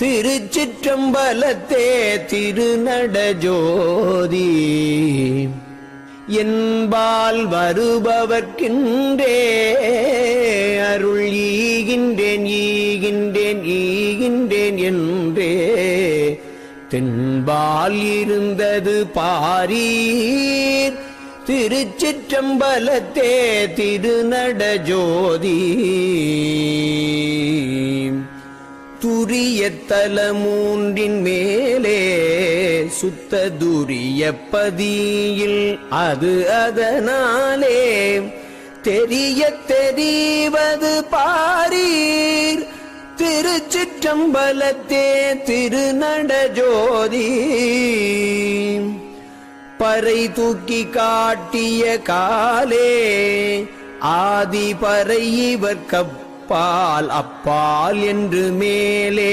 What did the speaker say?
திருச்சிற்றம்பலத்தே திருநடஜோதி என்பால் வருபவர்க்கின்றே அருள் ஈகின்றேன் ஈகின்றேன் ஈகின்றேன் என்றே தென்பால் இருந்தது பாரீர் திருச்சிற்றம்பலத்தே திருநடஜோதி துரியத்தல மூன்றின் மேலே சுத்த துரியப்பதியில் அது அதனாலே தெரிய தெரிவது பாரீர் திருச்சிற்றம்பலத்தே திருநடஜோதி பறை தூக்கி காட்டிய காலே ஆதி பறை இவர் கப்பால் அப்பால் என்று மேலே